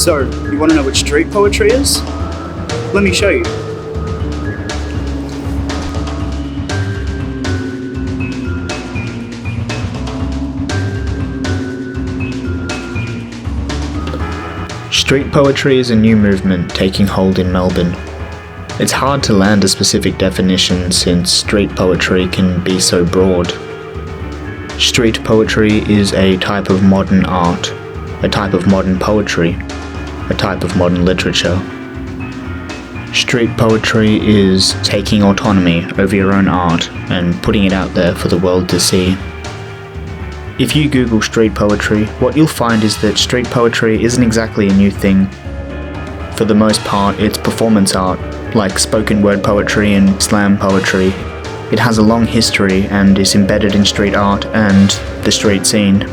So, you want to know what street poetry is? Let me show you. Street poetry is a new movement taking hold in Melbourne. It's hard to land a specific definition since street poetry can be so broad. Street poetry is a type of modern art, a type of modern poetry, a type of modern literature. Street poetry is taking autonomy over your own art and putting it out there for the world to see. If you Google street poetry, what you'll find is that street poetry isn't exactly a new thing. For the most part, it's performance art, like spoken word poetry and slam poetry. It has a long history and is embedded in street art and the street scene.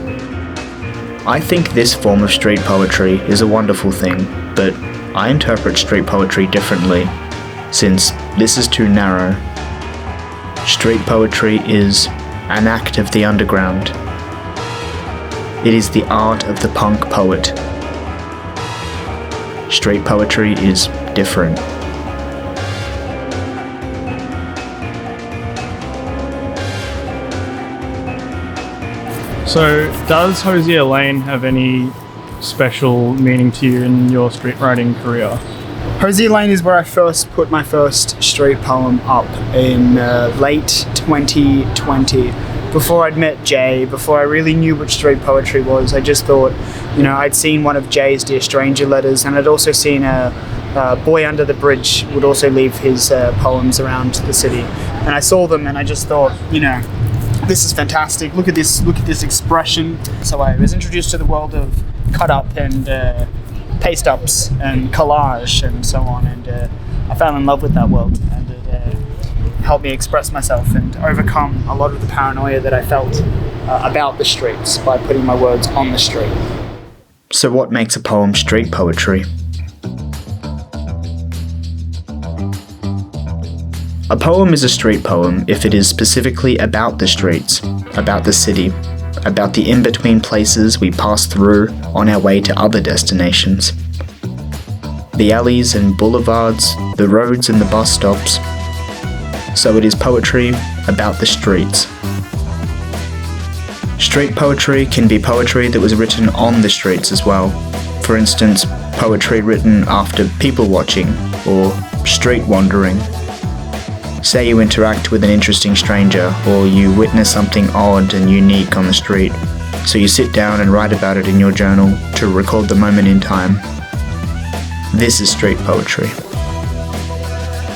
I think this form of street poetry is a wonderful thing, but I interpret street poetry differently, since this is too narrow. Street poetry is an act of the underground. It is the art of the punk poet. Street poetry is different. So, does Hosier Lane have any special meaning to you in your street writing career? Hosier Lane is where I first put my first street poem up in late 2020. Before I'd met Jay, before I really knew what street poetry was, I just thought, I'd seen one of Jay's Dear Stranger letters, and I'd also seen a Boy Under the Bridge would also leave his poems around the city. And I saw them and I just thought, this is fantastic. Look at this expression. So I was introduced to the world of cut up and paste ups and collage and so on, and I fell in love with that world, and it helped me express myself and overcome a lot of the paranoia that I felt about the streets by putting my words on the street. So what makes a poem street poetry? A poem is a street poem if it is specifically about the streets, about the city, about the in-between places we pass through on our way to other destinations. The alleys and boulevards, the roads and the bus stops. So it is poetry about the streets. Street poetry can be poetry that was written on the streets as well. For instance, poetry written after people watching or street wandering. Say you interact with an interesting stranger, or you witness something odd and unique on the street, so you sit down and write about it in your journal to record the moment in time. This is street poetry.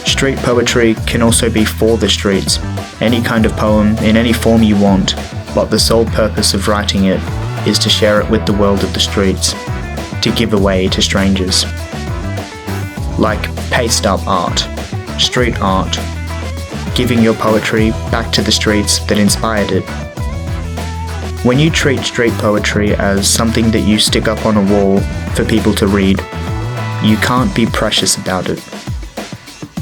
Street poetry can also be for the streets, any kind of poem in any form you want, but the sole purpose of writing it is to share it with the world of the streets, to give away to strangers. Like paste-up art, street art, giving your poetry back to the streets that inspired it. When you treat street poetry as something that you stick up on a wall for people to read, you can't be precious about it.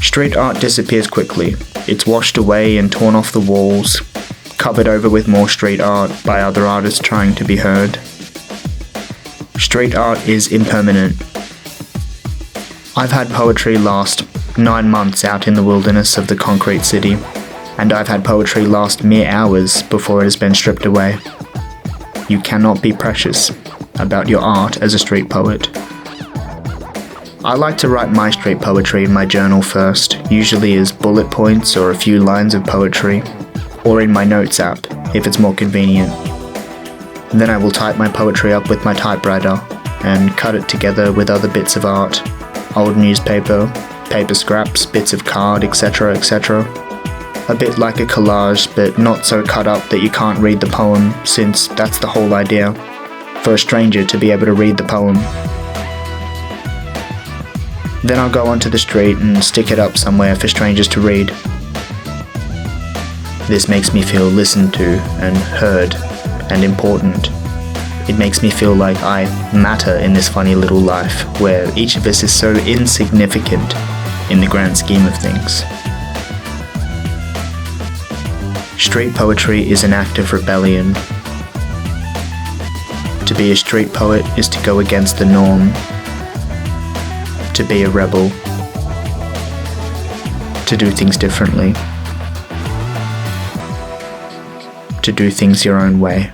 Street art disappears quickly. It's washed away and torn off the walls, covered over with more street art by other artists trying to be heard. Street art is impermanent. I've had poetry last 9 months out in the wilderness of the concrete city, and I've had poetry last mere hours before it has been stripped away. You cannot be precious about your art as a street poet. I like to write my street poetry in my journal first, usually as bullet points or a few lines of poetry, or in my notes app if it's more convenient. Then I will type my poetry up with my typewriter and cut it together with other bits of art, old newspaper, paper scraps, bits of card, etc., etc. A bit like a collage, but not so cut up that you can't read the poem, since that's the whole idea, for a stranger to be able to read the poem. Then I'll go onto the street and stick it up somewhere for strangers to read. This makes me feel listened to and heard and important. It makes me feel like I matter in this funny little life, where each of us is so insignificant in the grand scheme of things. Street poetry is an act of rebellion. To be a street poet is to go against the norm, to be a rebel, to do things differently, to do things your own way.